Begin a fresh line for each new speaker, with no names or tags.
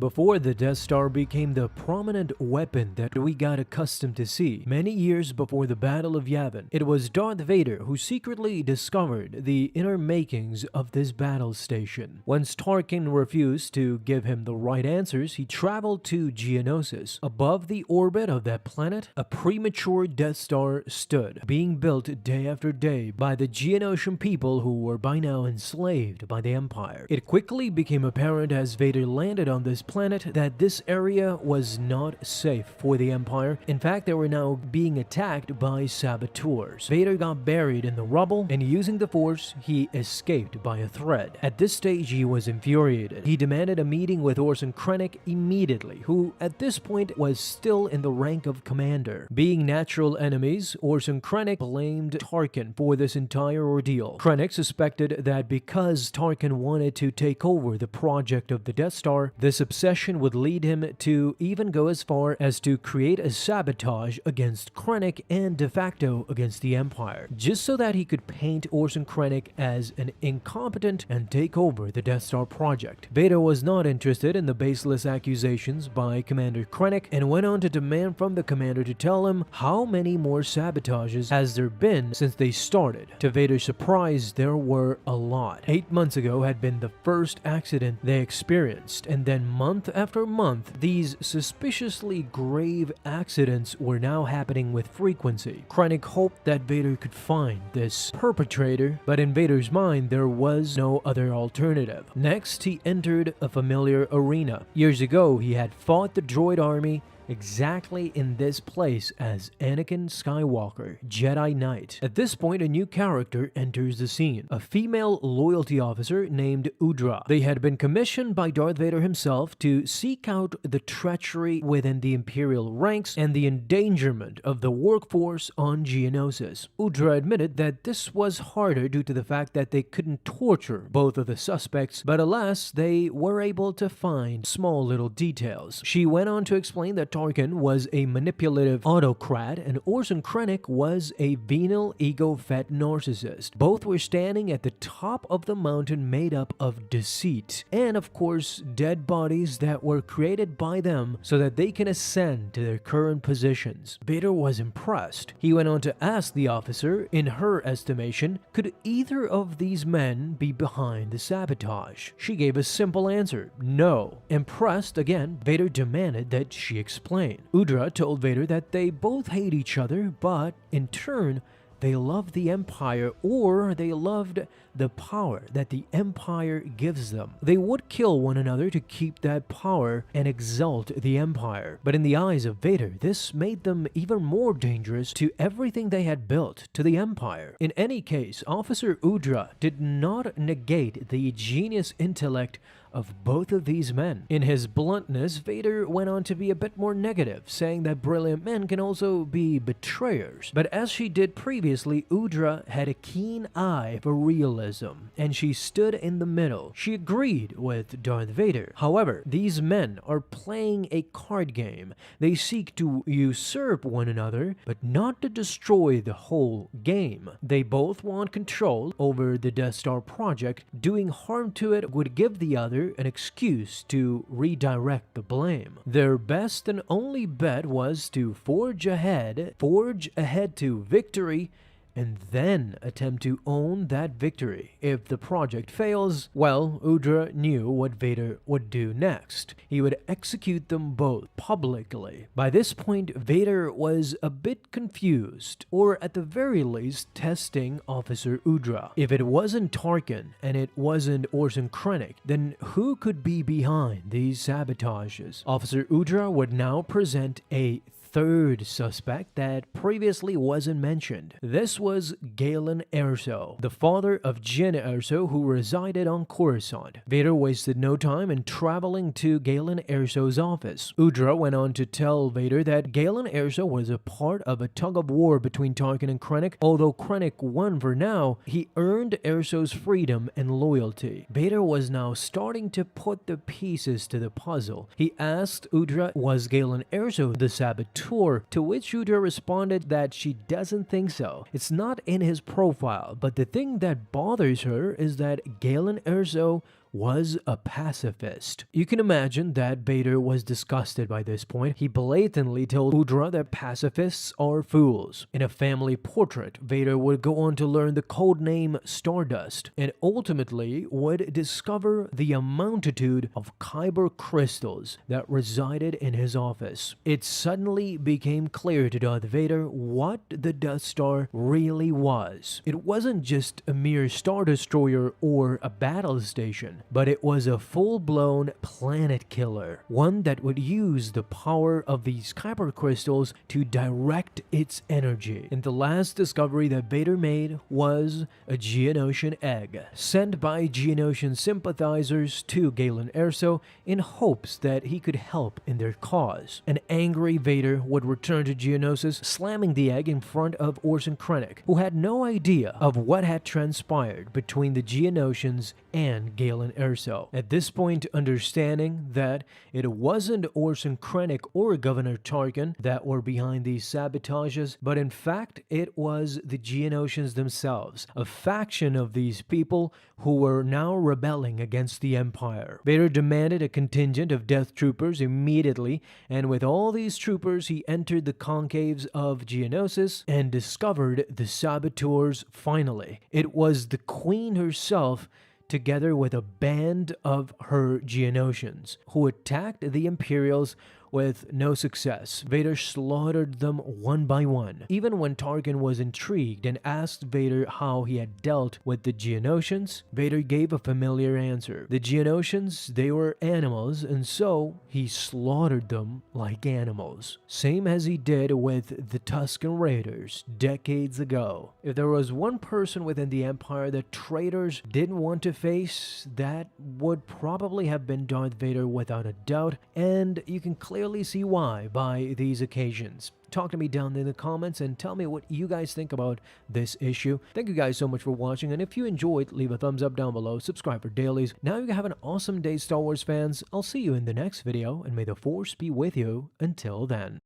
Before the Death Star became the prominent weapon that we got accustomed to see, many years before the Battle of Yavin, it was Darth Vader who secretly discovered the inner makings of this battle station. Once Tarkin refused to give him the right answers, he traveled to Geonosis. Above the orbit of that planet, a premature Death Star stood, being built day after day by the Geonosian people who were by now enslaved by the Empire. It quickly became apparent as Vader landed on this planet that this area was not safe for the Empire. In fact, they were now being attacked by saboteurs. Vader got buried in the rubble, and using the Force, he escaped by a thread. At this stage, he was infuriated. He demanded a meeting with Orson Krennic immediately, who at this point was still in the rank of commander. Being natural enemies, Orson Krennic blamed Tarkin for this entire ordeal. Krennic suspected that because Tarkin wanted to take over the project of the Death Star, this obsession would lead him to even go as far as to create a sabotage against Krennic and de facto against the Empire, just so that he could paint Orson Krennic as an incompetent and take over the Death Star project. Vader was not interested in the baseless accusations by Commander Krennic and went on to demand from the commander to tell him how many more sabotages has there been since they started. To Vader's surprise, there were a lot. 8 months ago had been the first accident they experienced, and then month after month, these suspiciously grave accidents were now happening with frequency. Krennic hoped that Vader could find this perpetrator, but in Vader's mind, there was no other alternative. Next, he entered a familiar arena. Years ago, he had fought the droid army exactly in this place as Anakin Skywalker, Jedi Knight. At this point, a new character enters the scene, a female loyalty officer named Udra. They had been commissioned by Darth Vader himself to seek out the treachery within the Imperial ranks and the endangerment of the workforce on Geonosis. Udra admitted that this was harder due to the fact that they couldn't torture both of the suspects, but alas, they were able to find small little details. She went on to explain that Tarkin was a manipulative autocrat and Orson Krennic was a venal, ego-fed narcissist. Both were standing at the top of the mountain made up of deceit and, of course, dead bodies that were created by them so that they can ascend to their current positions. Vader was impressed. He went on to ask the officer, in her estimation, could either of these men be behind the sabotage? She gave a simple answer, no. Impressed again, Vader demanded that she explain. Udra told Vader that they both hate each other, but in turn, they loved the Empire, or they loved the power that the Empire gives them. They would kill one another to keep that power and exalt the Empire. But in the eyes of Vader, this made them even more dangerous to everything they had built, to the Empire. In any case, Officer Udra did not negate the genius intellect of both of these men. In his bluntness, Vader went on to be a bit more negative, saying that brilliant men can also be betrayers. But as she did previously, Udra had a keen eye for realism, and she stood in the middle. She agreed with Darth Vader. However, these men are playing a card game. They seek to usurp one another, but not to destroy the whole game. They both want control over the Death Star project. Doing harm to it would give the other an excuse to redirect the blame. Their best and only bet was to forge ahead to victory, and then attempt to own that victory. If the project fails, well, Udra knew what Vader would do next. He would execute them both publicly. By this point, Vader was a bit confused, or at the very least, testing Officer Udra. If it wasn't Tarkin and it wasn't Orson Krennic, then who could be behind these sabotages? Officer Udra would now present a third suspect that previously wasn't mentioned. This was Galen Erso, the father of Jyn Erso, who resided on Coruscant. Vader wasted no time in traveling to Galen Erso's office. Udra went on to tell Vader that Galen Erso was a part of a tug-of-war between Tarkin and Krennic. Although Krennic won for now, he earned Erso's freedom and loyalty. Vader was now starting to put the pieces to the puzzle. He asked Udra, was Galen Erso the saboteur? To which Udra responded that she doesn't think so. It's not in his profile, but the thing that bothers her is that Galen Erso was a pacifist. You can imagine that Vader was disgusted by this point. He blatantly told Udra that pacifists are fools. In a family portrait, Vader would go on to learn the code name Stardust and ultimately would discover the multitude of kyber crystals that resided in his office. It suddenly became clear to Darth Vader what the Death Star really was. It wasn't just a mere Star Destroyer or a battle station, but it was a full-blown planet killer, one that would use the power of these kyber crystals to direct its energy. And the last discovery that Vader made was a Geonosian egg, sent by Geonosian sympathizers to Galen Erso in hopes that he could help in their cause. An angry Vader would return to Geonosis, slamming the egg in front of Orson Krennic, who had no idea of what had transpired between the Geonosians and Galen Erso. At this point, understanding that it wasn't Orson Krennic or Governor Tarkin that were behind these sabotages, but in fact it was the Geonosians themselves, a faction of these people who were now rebelling against the Empire. Vader demanded a contingent of Death Troopers immediately, and with all these troopers he entered the concaves of Geonosis and discovered the saboteurs finally. It was the Queen herself, together with a band of her Geonosians, who attacked the Imperials with no success. Vader slaughtered them one by one. Even when Tarkin was intrigued and asked Vader how he had dealt with the Geonosians, Vader gave a familiar answer. The Geonosians, they were animals, and so he slaughtered them like animals. Same as he did with the Tusken Raiders decades ago. If there was one person within the Empire that traitors didn't want to face, that would probably have been Darth Vader without a doubt, and you can clearly see why by these occasions. Talk to me down in the comments and tell me what you guys think about this issue. Thank you guys so much for watching, and if you enjoyed, leave a thumbs up down below, subscribe for dailies. Now you have an awesome day, Star Wars fans. I'll see you in the next video, and may the Force be with you until then.